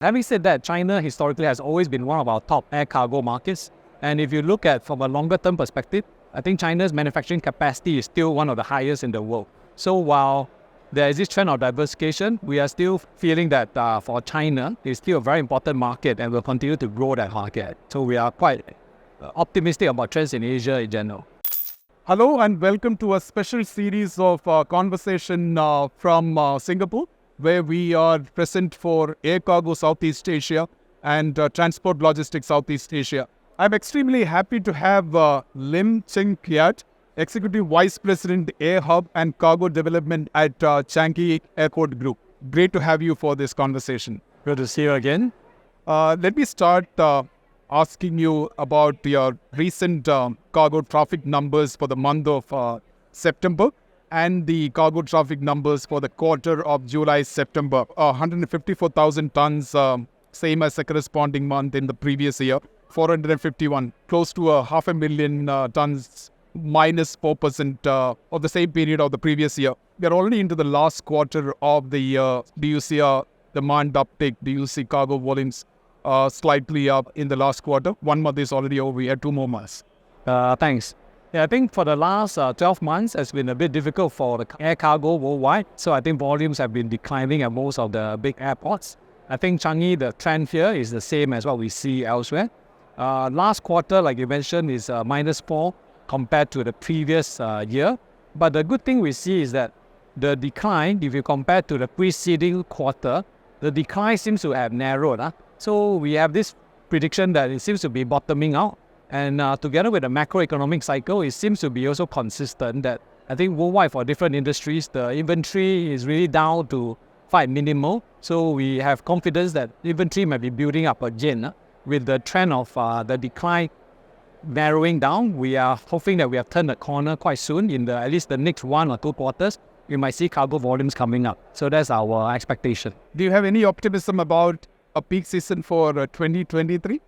Having said that, China historically has always been one of our top air cargo markets. And if you look at from a longer term perspective, I think China's manufacturing capacity is still one of the highest in the world. So while there is this trend of diversification, we are still feeling that for China, it's still a very important market and will continue to grow that market. So we are quite optimistic about trends in Asia in general. Hello and welcome to a special series of conversation from Singapore, where we are present for Air Cargo Southeast Asia and Transport Logistics Southeast Asia. I'm extremely happy to have Lim Ching Kiat, Executive Vice President, Air Hub and Cargo Development at Changi Airport Group. Great to have you for this conversation. Good to see you again. Let me start asking you about your recent cargo traffic numbers for the month of September and the cargo traffic numbers for the quarter of July-September. 154,000 tons, same as the corresponding month in the previous year. 451, close to 500,000 tons, minus 4% of the same period of the previous year. We are already into the last quarter of the year. Do you see a demand uptick? Do you see cargo volumes slightly up in the last quarter? 1 month is already over. We have 2 more months. Thanks. Yeah, I think for the last 12 months, it's been a bit difficult for the air cargo worldwide. So I think volumes have been declining at most of the big airports. I think Changi, the trend here is the same as what we see elsewhere. Last quarter, like you mentioned, is minus 4 compared to the previous year. But the good thing we see is that the decline, if you compare to the preceding quarter, the decline seems to have narrowed. So we have this prediction that it seems to be bottoming out. And together with the macroeconomic cycle, it seems to be also consistent that I think worldwide for different industries, the inventory is really down to quite minimal. So we have confidence that inventory might be building up again. With the trend of the decline narrowing down, we are hoping that we have turned the corner quite soon. In at least the next 1 or 2 quarters, we might see cargo volumes coming up. So that's our expectation. Do you have any optimism about a peak season for 2023?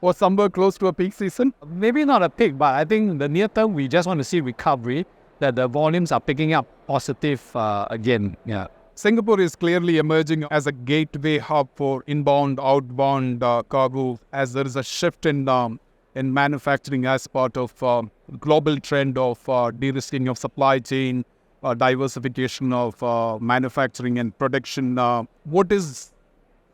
Or somewhere close to a peak season? Maybe not a peak, but I think the near term, we just want to see recovery, that the volumes are picking up positive again. Yeah. Singapore is clearly emerging as a gateway hub for inbound, outbound cargo, as there is a shift in manufacturing as part of global trend of de-risking of supply chain, diversification of manufacturing and production. What is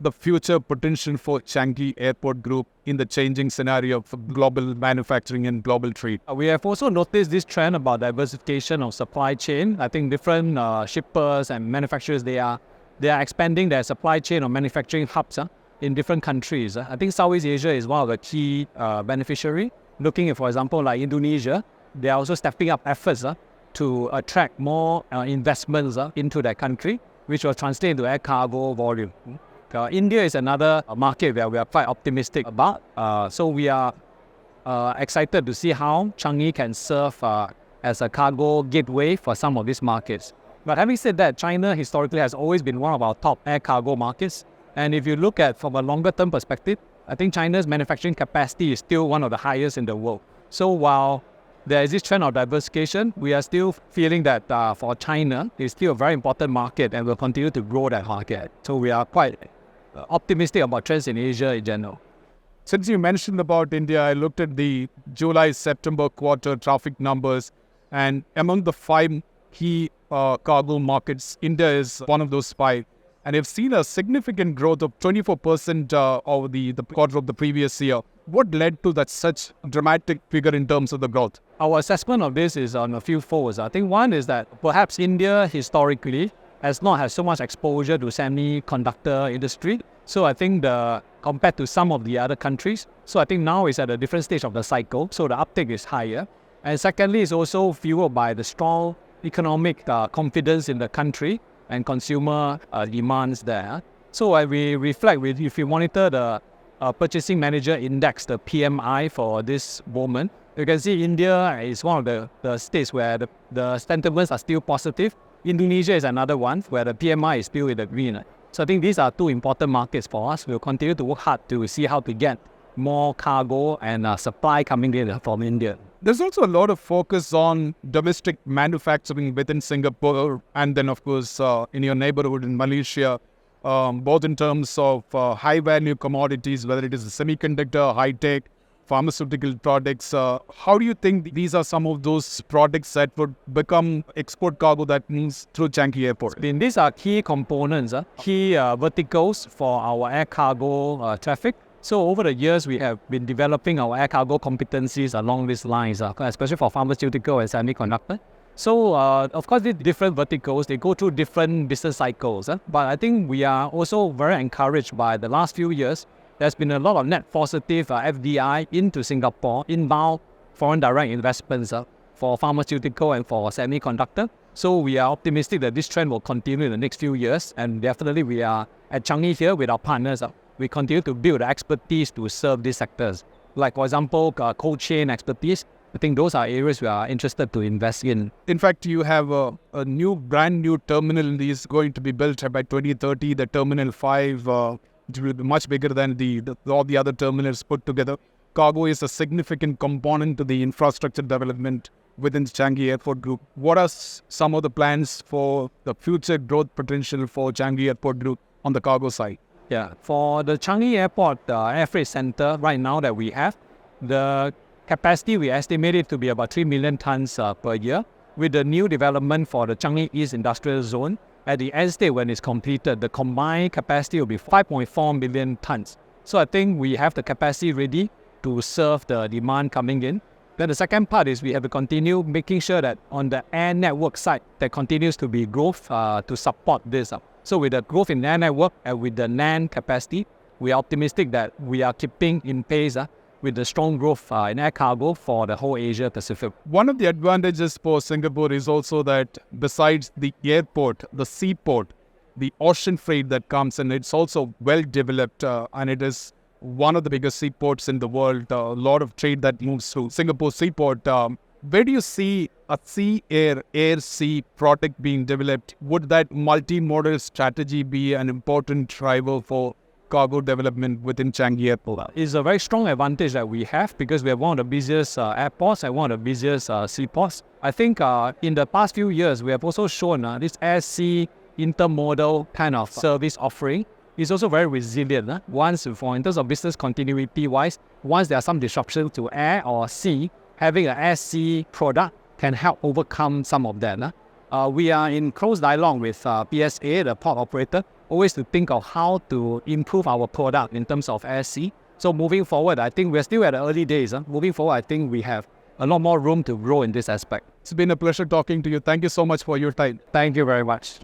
the future potential for Changi Airport Group in the changing scenario of global manufacturing and global trade? We have also noticed this trend about diversification of supply chain. I think different shippers and manufacturers, they are expanding their supply chain or manufacturing hubs in different countries. I think Southeast Asia is one of the key beneficiary. Looking at, for example, like Indonesia, they are also stepping up efforts to attract more investments into their country, which will translate into air cargo volume. India is another market where we are quite optimistic about. So we are excited to see how Changi can serve as a cargo gateway for some of these markets. But having said that, China historically has always been one of our top air cargo markets. And if you look at from a longer term perspective, I think China's manufacturing capacity is still one of the highest in the world. So while there is this trend of diversification, we are still feeling that for China, it's still a very important market and will continue to grow that market. So we are quite optimistic about trends in Asia in general. Since you mentioned about India, I looked at the July-September quarter traffic numbers, and among the 5 key cargo markets, India is one of those 5. And you've seen a significant growth of 24% over the quarter of the previous year. What led to that such dramatic figure in terms of the growth? Our assessment of this is on a few folds. I think one is that perhaps India historically has not had so much exposure to semiconductor industry. So I think compared to some of the other countries, so I think now it's at a different stage of the cycle. So the uptake is higher. And secondly, it's also fueled by the strong economic confidence in the country and consumer demands there. So we reflect, if you monitor the Purchasing Manager Index, the PMI for this moment, you can see India is one of the states where the sentiments are still positive. Indonesia is another one where the PMI is still in the green. So I think these are 2 important markets for us. We'll continue to work hard to see how to get more cargo and supply coming in from India. There's also a lot of focus on domestic manufacturing within Singapore and then, of course, in your neighborhood in Malaysia. both in terms of high-value commodities, whether it is semiconductor, high-tech, pharmaceutical products. How do you think these are some of those products that would become export cargo that moves through Changi Airport? These are key components, key verticals for our air cargo traffic. So over the years, we have been developing our air cargo competencies along these lines, especially for pharmaceutical and semiconductor. So, of course, these different verticals, they go through different business cycles. But I think we are also very encouraged by the last few years. There's been a lot of net positive FDI into Singapore, inbound foreign direct investments for pharmaceutical and for semiconductor. So we are optimistic that this trend will continue in the next few years. And definitely we are at Changi here with our partners. We continue to build the expertise to serve these sectors. Like, for example, cold chain expertise. I think those are areas we are interested to invest in. In fact, you have a brand new terminal that is going to be built by 2030. The Terminal 5 will be much bigger than all the other terminals put together. Cargo is a significant component to the infrastructure development within the Changi Airport Group. What are some of the plans for the future growth potential for Changi Airport Group on the cargo side? Yeah, for the Changi Airport Airfreight Center right now that we have, the capacity we estimate it to be about 3 million tons per year. With the new development for the Changi East Industrial Zone, at the end state when it's completed, the combined capacity will be 5.4 million tons. So I think we have the capacity ready to serve the demand coming in. Then the second part is we have to continue making sure that on the air network side, there continues to be growth to support this. So with the growth in air network and with the land capacity, we are optimistic that we are keeping in pace with the strong growth in air cargo for the whole Asia Pacific. One of the advantages for Singapore is also that besides the airport, the seaport, the ocean freight that comes in, it's also well developed and it is one of the biggest seaports in the world. A lot of trade that moves through Singapore seaport. Where do you see a air-sea product being developed? Would that multimodal strategy be an important driver for cargo development within Changi Airport? It's a very strong advantage that we have because we are one of the busiest airports and one of the busiest seaports. I think in the past few years, we have also shown this air-sea intermodal kind of service offering is also very resilient. In terms of business continuity-wise, once there are some disruptions to air or sea, having an air-sea product can help overcome some of that. We are in close dialogue with PSA, the port operator, always to think of how to improve our product in terms of air-sea. So moving forward, I think we're still at the early days. Moving forward, I think we have a lot more room to grow in this aspect. It's been a pleasure talking to you. Thank you so much for your time. Thank you very much.